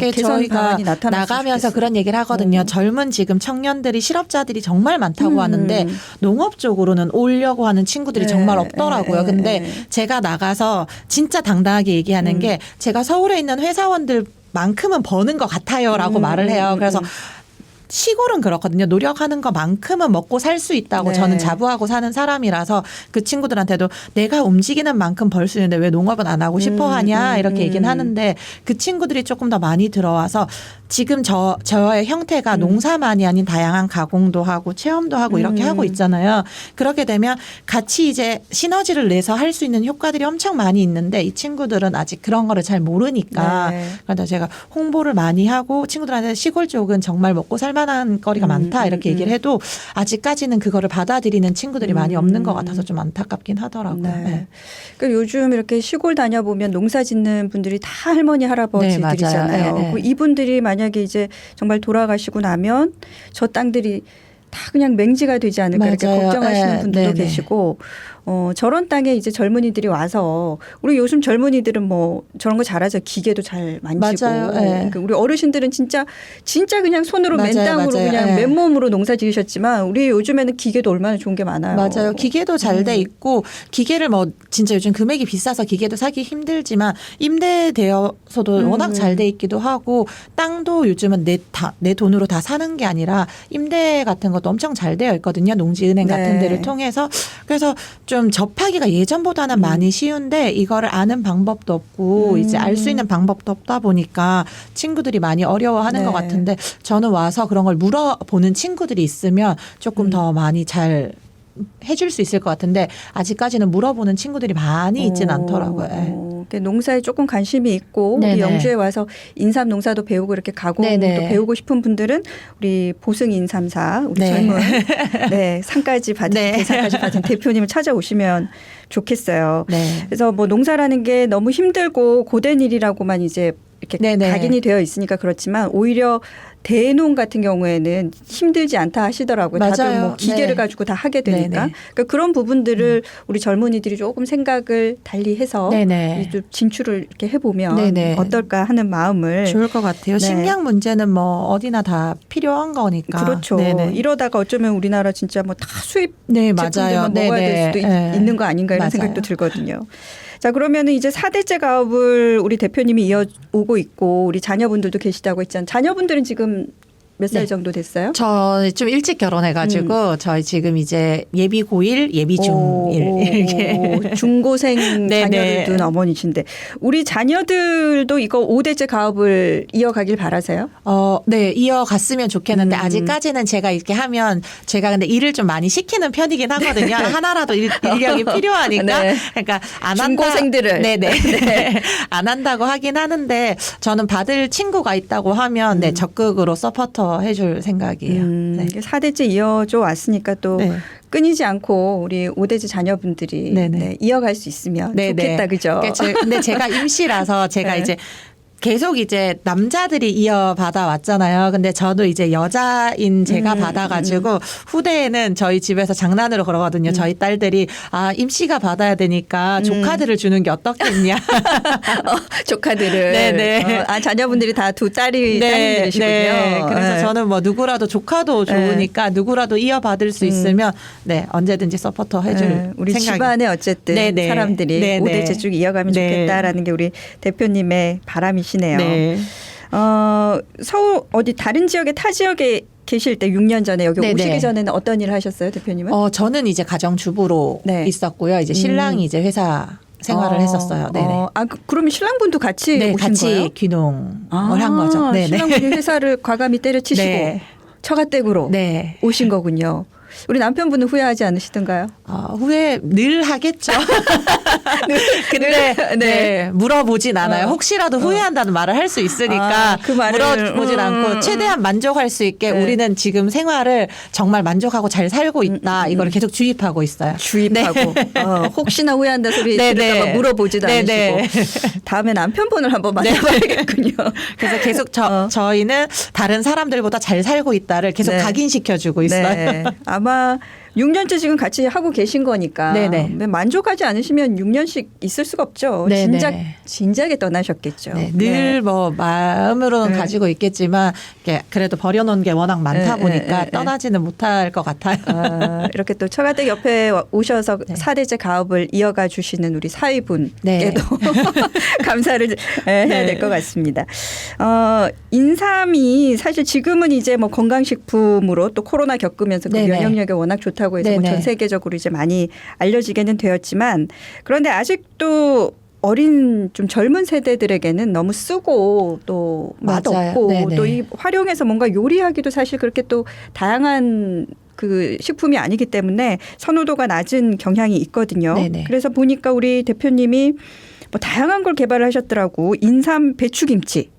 개선 저희가 방안이 나가면서 좋겠어요. 그런 얘기를 하거든요. 젊은 지금 청년들이 실업자들이 정말 많다고 하는데 농업 쪽으로는 오려고 하는 친구들이 정말 없더라고요. 근데 제가 나가서 진짜 당당하게 얘기하는 게 제가 서울에 있는 회사원들만큼은 버는 것 같아요라고 말을 해요. 그래서 시골은 그렇거든요. 노력하는 것만큼은 먹고 살 수 있다고 저는 자부하고 사는 사람이라서 그 친구들한테도 내가 움직이는 만큼 벌 수 있는데 왜 농업은 안 하고 싶어 하냐 이렇게 얘기는 하는데 그 친구들이 조금 더 많이 들어와서 지금 저의 형태가 농사만이 아닌 다양한 가공도 하고 체험도 하고 이렇게 하고 있잖아요. 그렇게 되면 같이 이제 시너지를 내서 할 수 있는 효과들이 엄청 많이 있는데 이 친구들은 아직 그런 거를 잘 모르니까 그래서 제가 홍보를 많이 하고 친구들한테 시골 쪽은 정말 먹고 살 만한 거리가 많다 이렇게 얘기를 해도 아직까지는 그거를 받아들이는 친구들이 많이 없는 것 같아서 좀 안타깝긴 하더라고요. 네. 그러니까 요즘 이렇게 시골 다녀보면 농사 짓는 분들이 다 할머니 할아버지들이잖아요. 네, 맞아요. 이분들이 만약에 이제 정말 돌아가시고 나면 저 땅들이 다 그냥 맹지가 되지 않을까 이렇게 맞아요. 걱정하시는 분들도 네네. 계시고 저런 땅에 이제 젊은이들이 와서 우리 요즘 젊은이들은 뭐 저런 거 잘하죠. 기계도 잘 만지고. 맞아요. 그러니까 우리 어르신들은 진짜 그냥 손으로 맨 땅으로 그냥 맨몸으로 농사 지으셨지만 우리 요즘에는 기계도 얼마나 좋은 게 많아요. 맞아요. 기계도 잘 돼 있고 기계를 뭐 진짜 요즘 금액이 비싸서 기계도 사기 힘들지만 임대되어서도 워낙 잘 돼 있기도 하고 땅도 요즘은 내 돈으로 다 사는 게 아니라 임대 같은 것도 엄청 잘 되어 있거든요. 농지은행 같은 데를 통해서. 그래서 좀 접하기가 예전보다는 많이 쉬운데 이거를 아는 방법도 없고 이제 알 수 있는 방법도 없다 보니까 친구들이 많이 어려워하는 것 같은데 저는 와서 그런 걸 물어보는 친구들이 있으면 조금 더 많이 잘 해줄 수 있을 것 같은데 아직까지는 물어보는 친구들이 많이 있진 않더라고요. 이렇게 농사에 조금 관심이 있고 우리 네네. 영주에 와서 인삼 농사도 배우고 이렇게 가공도 네네. 배우고 싶은 분들은 우리 보승 인삼사 우리 네. 젊은 네, 상까지 받은 네. 대상까지 받은 대표님을 찾아오시면 좋겠어요. 네. 그래서 뭐 농사라는 게 너무 힘들고 고된 일이라고만 이제 이렇게 네네. 각인이 되어 있으니까 그렇지만 오히려 대농 같은 경우에는 힘들지 않다 하시더라고요. 다들 맞아요. 뭐 기계를 네. 가지고 다 하게 되니까. 네네. 그러니까 그런 부분들을 우리 젊은이들이 조금 생각을 달리해서 네네. 좀 진출을 이렇게 해보면 네네. 어떨까 하는 마음을. 좋을 것 같아요. 네. 식량 문제는 뭐 어디나 다 필요한 거니까. 그렇죠. 네네. 이러다가 어쩌면 우리나라 진짜 뭐 다 수입 네, 맞아요. 제품들만 먹어야 될 수도 네. 있는 거 아닌가 이런 맞아요. 생각도 들거든요. 자, 그러면은 이제 4대째 가업을 우리 대표님이 이어오고 있고 우리 자녀분들도 계시다고 했잖아요. 자녀분들은 지금 몇 살 네. 정도 됐어요? 저 좀 일찍 결혼해가지고 저희 지금 이제 예비 고1, 예비 중1 이렇게. 중고생 네네. 자녀를 둔 어머니신데 우리 자녀들도 이거 5대째 가업을 이어가길 바라세요? 네, 이어갔으면 좋겠는데 아직까지는 제가 이렇게 하면 제가 근데 일을 좀 많이 시키는 편이긴 하거든요. 하나라도 인력이 필요하니까. 네. 그러니까 안 중고생들을. 한다. 네네. 안 한다고 하긴 하는데 저는 받을 친구가 있다고 하면 네, 적극으로 서포터 해줄 생각이에요. 네. 4대째 이어져 왔으니까 또 네. 끊이지 않고 우리 5대째 자녀분들이 네네. 네, 이어갈 수 있으면 네네. 좋겠다, 그죠? 그러니까 근데 제가 임시라서 제가 네. 이제 계속 이제 남자들이 이어받아 왔잖아요. 근데 저도 이제 여자인 제가 받아가지고 후대에는 저희 집에서 장난으로 그러거든요. 저희 딸들이 임씨가 받아야 되니까 조카들을 주는 게 어떻겠냐. 조카들을. 네네. 자녀분들이 다 두 딸이 따님들이시군요. 네. 그래서 네. 저는 뭐 누구라도 조카도 좋으니까 누구라도 이어받을 수 있으면 네 언제든지 서포터 해줄 네, 우리 생각이. 집안에 어쨌든 네네. 사람들이 네네. 5대째 쭉 이어가면 네. 좋겠다라는 게 우리 대표님의 바람이시네요. 네. 서울 어디 다른 지역에 타 지역에 계실 때 6년 전에 여기 네네. 오시기 전에는 어떤 일을 하셨어요, 대표님은? 저는 이제 가정주부로 네. 있었고요. 이제 신랑이 이제 회사 생활을 했었어요. 네네. 그러면 신랑분도 같이 네, 오신 같이 거예요? 귀농을 한 거죠. 네네. 신랑분이 회사를 과감히 때려치시고 네. 처가댁으로 네. 오신 거군요. 우리 남편분은 후회하지 않으시던가요? 후회 늘 하겠죠. 근데 네, 물어보진 않아요. 혹시라도 후회한다는 말을 할 수 있으니까 그 말을 물어보진 않고 최대한 만족할 수 있게 네. 우리는 지금 생활을 정말 만족하고 잘 살고 있다. 이걸 계속 주입하고 있어요. 주입하고 혹시나 후회한다 소리 네, 들을까 봐 네. 물어보지도 네, 네. 않으시고 다음에 남편분을 한번 만나봐야겠군요. 그래서 계속 저희는 다른 사람들보다 잘 살고 있다를 계속 네. 각인시켜주고 있어요. 네. 아마 6년째 지금 같이 하고 계신 거니까 네네. 만족하지 않으시면 6년씩 있을 수가 없죠. 네네. 진작에 떠나셨겠죠. 네, 늘 뭐 마음으로는 네. 가지고 있겠지만 이렇게 그래도 버려놓은 게 워낙 많다 네, 보니까 네. 떠나지는 못할 것 같아요. 이렇게 또 처가댁 옆에 오셔서 네. 4대째 가업을 이어가 주시는 우리 사위분께도 네. 감사를 해야 네. 될 것 같습니다. 인삼이 사실 지금은 이제 뭐 건강식품으로 또 코로나 겪으면서 그 네네. 면역력이 워낙 좋다고 해서 뭐 네네. 전 세계적으로 이제 많이 알려지게는 되었지만 그런데 아직도 어린 좀 젊은 세대들에게는 너무 쓰고 또 맞아요. 맛없고 네네. 또 이 활용해서 뭔가 요리하기도 사실 그렇게 또 다양한 그 식품이 아니기 때문에 선호도가 낮은 경향이 있거든요. 네네. 그래서 보니까 우리 대표님이 뭐 다양한 걸 개발하셨더라고. 인삼 배추김치.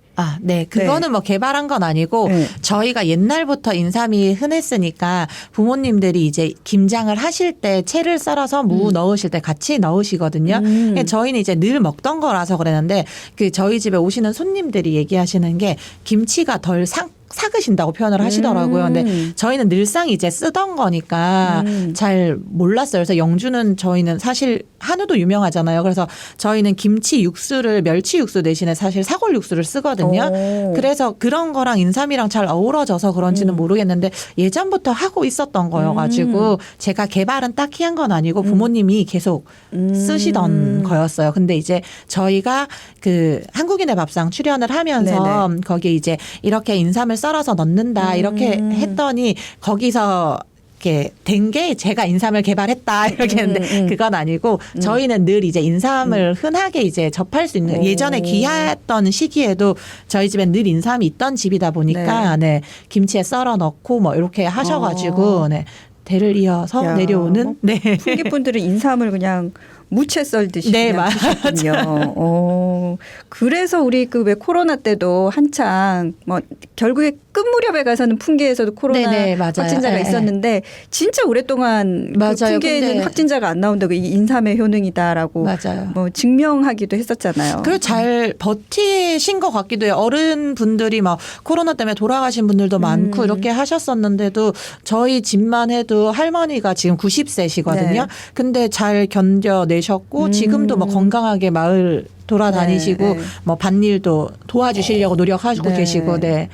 네. 그거는 뭐 개발한 건 아니고 네. 저희가 옛날부터 인삼이 흔했으니까 부모님들이 이제 김장을 하실 때 채를 썰어서 무 넣으실 때 같이 넣으시거든요. 저희는 이제 늘 먹던 거라서 그랬는데 그 저희 집에 오시는 손님들이 얘기하시는 게 김치가 덜 삭으신다고 표현을 하시더라고요. 근데 저희는 늘상 이제 쓰던 거니까 잘 몰랐어요. 그래서 영주는 저희는 사실 한우도 유명하잖아요. 그래서 저희는 김치 육수를 멸치 육수 대신에 사실 사골 육수를 쓰거든요. 그래서 그런 거랑 인삼이랑 잘 어우러져서 그런지는 모르겠는데 예전부터 하고 있었던 거여가지고 제가 개발은 딱히 한 건 아니고 부모님이 계속 쓰시던 거였어요. 근데 이제 저희가 그 한국인의 밥상 출연을 하면서 네네. 거기에 이제 이렇게 인삼을 썰어서 넣는다 이렇게 했더니 거기서 이렇게 된 게 제가 인삼을 개발했다 이렇게 했는데 그건 아니고 저희는 늘 이제 인삼을 흔하게 이제 접할 수 있는 예전에 귀했던 시기에도 저희 집엔 늘 인삼이 있던 집이다 보니까 네, 김치에 썰어 넣고 뭐 이렇게 하셔가지고 네, 대를 이어서 야, 내려오는 네. 풍기분들은 인삼을 그냥 무채 썰듯이 네, 그냥 드셨군요. 그래서 우리 그 왜 코로나 때도 한창 뭐 결국에 끝 무렵에 가서는 풍계에서도 코로나 네네, 맞아요. 확진자가 네. 있었는데 진짜 오랫동안 그 맞아요. 풍계에는 근데- 확진자가 안 나온다고 이 인삼의 효능이다라고 맞아요. 뭐 증명하기도 했었잖아요. 그리고 잘 버티신 것 같기도 해요. 어른분들이 막 코로나 때문에 돌아가신 분들도 많고 이렇게 하셨었는데도 저희 집만 해도 할머니가 지금 90세시거든요. 네. 근데 잘 견뎌내셨고 지금도 뭐 건강하게 마을 돌아다니시고 네, 네. 뭐 밭일도 도와주시려고 노력하고 네. 계시고 네.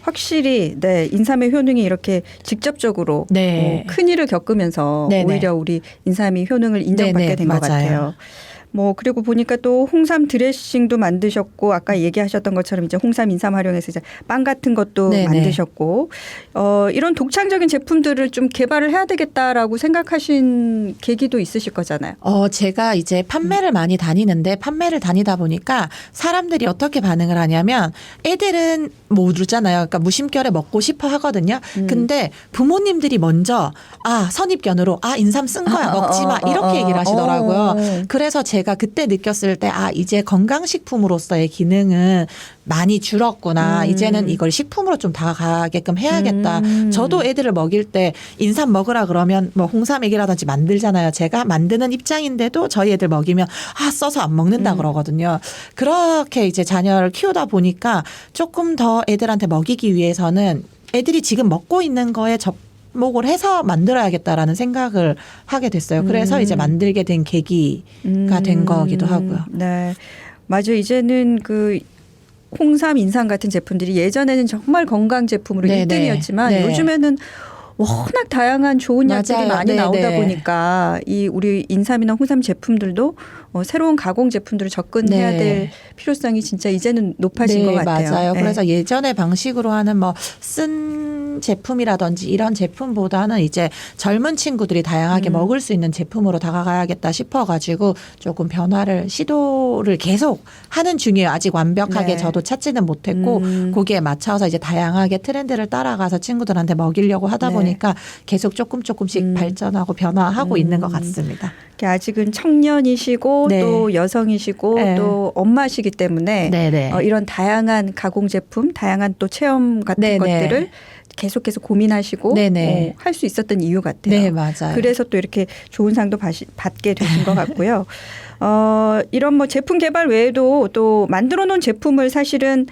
확실히 네 인삼의 효능이 이렇게 직접적으로 네. 큰 일을 겪으면서 네네. 오히려 우리 인삼이 효능을 인정받게 네네, 된 것 맞아요. 같아요. 뭐 그리고 보니까 또 홍삼 드레싱도 만드셨고 아까 얘기하셨던 것처럼 이제 홍삼 인삼 활용해서 이제 빵 같은 것도 네네. 만드셨고 이런 독창적인 제품들을 좀 개발을 해야 되겠다라고 생각하신 계기도 있으실 거잖아요. 제가 이제 판매를 많이 다니는데 판매를 다니다 보니까 사람들이 어떻게 반응을 하냐면 애들은 모르잖아요. 그러니까 무심결에 먹고 싶어 하거든요. 근데 부모님들이 먼저 선입견으로 인삼 쓴 거야 먹지 마 이렇게 얘기를 하시더라고요. 그래서 제가 그때 느꼈을 때 이제 건강식품으로서의 기능은 많이 줄었구나. 이제는 이걸 식품으로 좀 다가가게끔 해야겠다. 저도 애들을 먹일 때 인삼 먹으라 그러면 뭐 홍삼액이라든지 만들잖아요. 제가 만드는 입장인데도 저희 애들 먹이면 써서 안 먹는다 그러거든요. 그렇게 이제 자녀를 키우다 보니까 조금 더 애들한테 먹이기 위해서는 애들이 지금 먹고 있는 거에 접목을 해서 만들어야겠다라는 생각을 하게 됐어요. 그래서 이제 만들게 된 계기가 된 거기도 하고요. 네, 맞아요. 이제는 그 홍삼, 인삼 같은 제품들이 예전에는 정말 건강 제품으로 네네. 1등이었지만 네. 요즘에는 워낙 다양한 좋은 약들이 맞아요. 많이 네네. 나오다 보니까 이 우리 인삼이나 홍삼 제품들도 새로운 가공 제품들을 접근해야 네. 될 필요성이 진짜 이제는 높아진 것 같아요. 맞아요. 네. 그래서 예전의 방식으로 하는 뭐 쓴 제품이라든지 이런 제품보다는 이제 젊은 친구들이 다양하게 먹을 수 있는 제품으로 다가가야겠다 싶어가지고 조금 변화를 시도를 계속 하는 중이에요. 아직 완벽하게 네. 저도 찾지는 못했고 거기에 맞춰서 이제 다양하게 트렌드를 따라가서 친구들한테 먹이려고 하다 네. 보니까 계속 조금씩 발전하고 변화하고 있는 것 같습니다. 아직은 청년이시고 네. 또 여성이시고 네. 또 엄마시기 때문에 네네. 이런 다양한 가공 제품, 다양한 또 체험 같은 네네. 것들을 계속해서 고민하시고 네네. 할 수 있었던 이유 같아요. 네, 맞아요. 그래서 또 이렇게 좋은 상도 받게 되신 것 같고요. 이런 뭐 제품 개발 외에도 또 만들어 놓은 제품을 사실은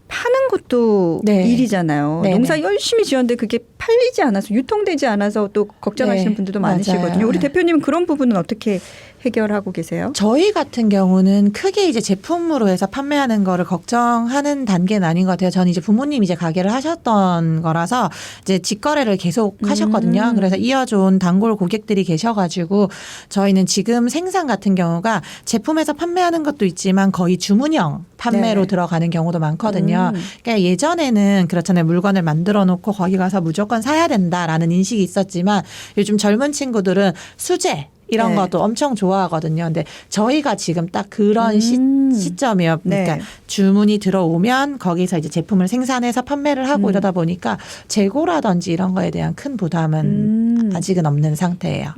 파는 것도 네. 일이잖아요. 네네. 농사 열심히 지었는데 그게 팔리지 않아서 유통되지 않아서 또 걱정하시는 네, 분들도 맞아요. 많으시거든요. 우리 대표님은 그런 부분은 어떻게 해결하고 계세요? 저희 같은 경우는 크게 이제 제품으로 해서 판매하는 거를 걱정하는 단계는 아닌 것 같아요. 저는 이제 부모님이 이제 가게를 하셨던 거라서 이제 직거래를 계속 하셨거든요. 그래서 이어져온 단골 고객들이 계셔가지고 저희는 지금 생산 같은 경우가 제품에서 판매하는 것도 있지만 거의 주문형 판매로 네. 들어가는 경우도 많거든요. 그러니까 예전에는 그렇잖아요. 물건을 만들어 놓고 거기 가서 무조건 사야 된다라는 인식이 있었지만 요즘 젊은 친구들은 수제 이런 네. 것도 엄청 좋아하거든요. 근데 저희가 지금 딱 그런 시점이에요. 그러니까 네. 주문이 들어오면 거기서 이제 제품을 생산해서 판매를 하고 이러다 보니까 재고라든지 이런 거에 대한 큰 부담은 아직은 없는 상태예요.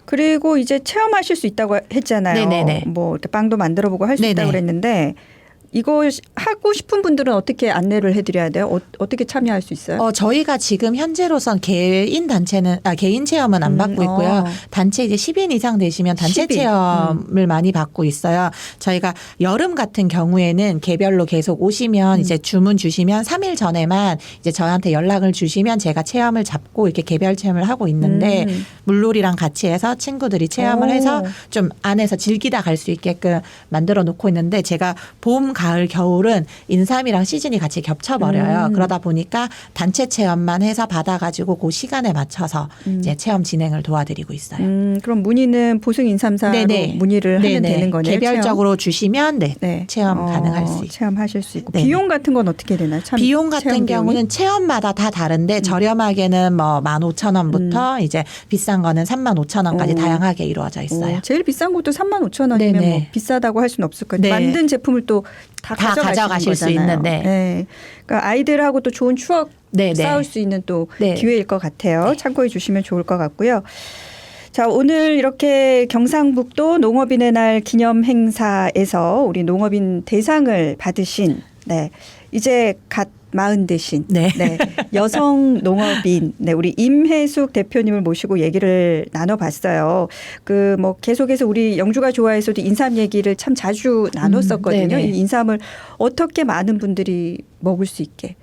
그리고 이제 체험하실 수 있다고 했잖아요. 네네네. 뭐 빵도 만들어보고 할 수 있다고 네네. 그랬는데 이거 하고 싶은 분들은 어떻게 안내를 해드려야 돼요? 어떻게 참여할 수 있어요? 저희가 지금 현재로선 개인 체험은 안 받고 있고요. 단체 이제 10인 이상 되시면 단체 10인. 체험을 많이 받고 있어요. 저희가 여름 같은 경우에는 개별로 계속 오시면 이제 주문 주시면 3일 전에만 이제 저한테 연락을 주시면 제가 체험을 잡고 이렇게 개별 체험을 하고 있는데 물놀이랑 같이 해서 친구들이 체험을 오. 해서 좀 안에서 즐기다 갈 수 있게끔 만들어 놓고 있는데 제가 봄, 가을, 겨울은 인삼이랑 시즌이 같이 겹쳐버려요. 그러다 보니까 단체 체험만 해서 받아가지고 그 시간에 맞춰서 이제 체험 진행을 도와드리고 있어요. 그럼 문의는 보승 인삼사로 네네. 문의를 하면 네네. 되는 거네요. 개별적으로 주시면 네. 체험 가능할 수 있어요. 체험하실 수 있고 네네. 비용 같은 건 어떻게 되나요? 비용 같은 체험 비용이? 경우는 체험마다 다 다른데 저렴하게는 뭐 15,000원부터 이제 비싼 거는 35,000원까지 다양하게 이루어져 있어요. 제일 비싼 것도 35,000원이면 네네. 뭐 비싸다고 할 수는 없을 것 같아요. 네. 만든 제품을 또 다 가져가실 수 거잖아요. 있는, 네. 네. 그러니까 아이들하고 또 좋은 추억 네네. 쌓을 수 있는 또 네. 기회일 것 같아요. 참고해 주시면 좋을 것 같고요. 자, 오늘 이렇게 경상북도 농업인의 날 기념 행사에서 우리 농업인 대상을 받으신 이제 갓 40 되신 네. 여성 농업인 우리 임혜숙 대표님을 모시고 얘기를 나눠봤어요. 그 뭐 계속해서 우리 영주가 좋아해서도 인삼 얘기를 참 자주 나눴었거든요. 이 인삼을 어떻게 많은 분들이 먹을 수 있게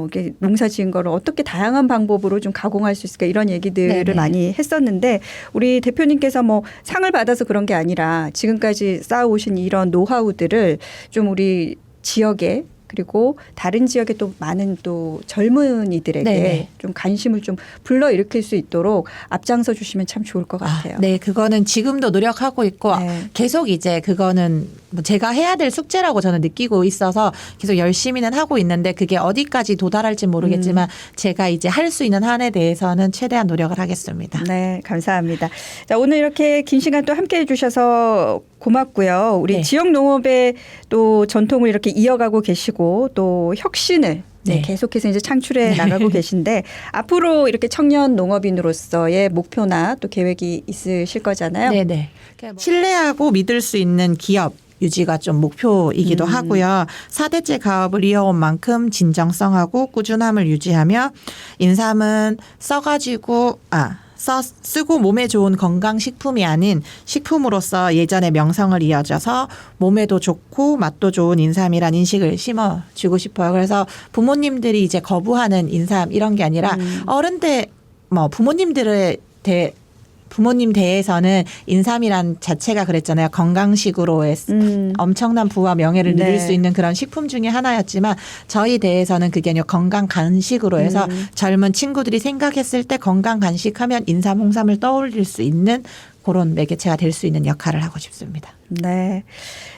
이게 농사 지은 거를 어떻게 다양한 방법으로 좀 가공할 수 있을까 이런 얘기들을 네네. 많이 했었는데 우리 대표님께서 뭐 상을 받아서 그런 게 아니라 지금까지 쌓아오신 이런 노하우들을 좀 우리 지역에 그리고 다른 지역에 또 많은 또 젊은이들에게 네네. 좀 관심을 좀 불러일으킬 수 있도록 앞장서 주시면 참 좋을 것 같아요. 네, 그거는 지금도 노력하고 있고 계속 이제 그거는 뭐 제가 해야 될 숙제라고 저는 느끼고 있어서 계속 열심히는 하고 있는데 그게 어디까지 도달할지 모르겠지만 제가 이제 할 수 있는 한에 대해서는 최대한 노력을 하겠습니다. 네, 감사합니다. 자, 오늘 이렇게 긴 시간 또 함께해 주셔서 고맙고요. 우리 네. 지역 농업의 또 전통을 이렇게 이어가고 계시고 또 혁신을 네. 계속해서 이제 창출해 나가고 계신데 앞으로 이렇게 청년 농업인으로서의 목표나 또 계획이 있으실 거잖아요. 네네. 신뢰하고 믿을 수 있는 기업 유지가 좀 목표이기도 하고요. 4대째 가업을 이어온 만큼 진정성하고 꾸준함을 유지하며 인삼은 쓰고 몸에 좋은 건강식품이 아닌 식품으로서 예전의 명성을 이어져서 몸에도 좋고 맛도 좋은 인삼이란 인식을 심어주고 싶어요. 그래서 부모님들이 이제 거부하는 인삼 이런 게 아니라 어른들 부모님 대에서는 인삼이란 자체가 그랬잖아요. 건강식으로의 엄청난 부와 명예를 누릴 수 있는 그런 식품 중에 하나였지만 저희 대에서는 그게 아니라 건강 간식으로 해서 젊은 친구들이 생각했을 때 건강 간식하면 인삼, 홍삼을 떠올릴 수 있는 그런 매개체가 될 수 있는 역할을 하고 싶습니다. 네.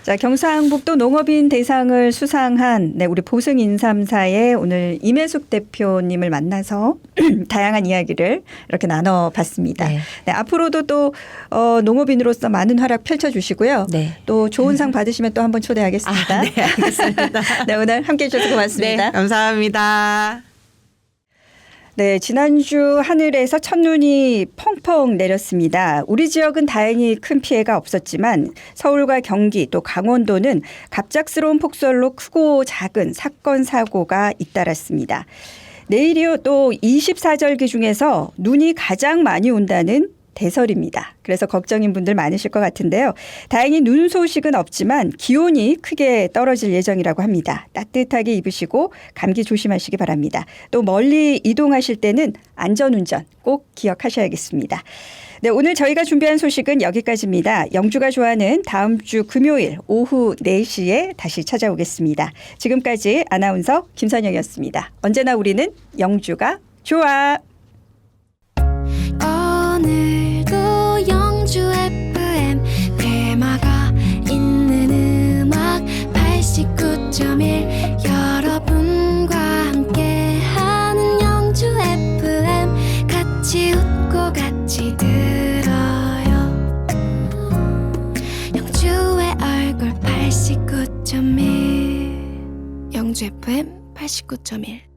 자, 경상북도 농업인 대상을 수상한 우리 보승인삼사의 오늘 임혜숙 대표님을 만나서 다양한 이야기를 이렇게 나눠봤습니다. 네. 네, 앞으로도 또 농업인으로서 많은 활약 펼쳐주시고요. 네. 또 좋은 상 받으시면 또 한번 초대하겠습니다. 네, 알겠습니다. 네, 오늘 함께해 주셔서 고맙습니다. 네, 감사합니다. 네, 지난주 하늘에서 첫눈이 펑펑 내렸습니다. 우리 지역은 다행히 큰 피해가 없었지만 서울과 경기 또 강원도는 갑작스러운 폭설로 크고 작은 사건 사고가 잇따랐습니다. 내일이요 또 24절기 중에서 눈이 가장 많이 온다는 대설입니다. 그래서 걱정인 분들 많으실 것 같은데요. 다행히 눈 소식은 없지만 기온이 크게 떨어질 예정이라고 합니다. 따뜻하게 입으시고 감기 조심하시기 바랍니다. 또 멀리 이동하실 때는 안전운전 꼭 기억하셔야겠습니다. 네, 오늘 저희가 준비한 소식은 여기까지입니다. 영주가 좋아하는 다음 주 금요일 오후 4시에 다시 찾아오겠습니다. 지금까지 아나운서 김선영이었습니다. 언제나 우리는 영주가 좋아. 오늘도 영주 FM 테마가 있는 음악 89.1 여러분과 함께하는 영주 FM 같이 웃고 같이 들어요 영주의 얼굴 89.1 영주 FM 89.1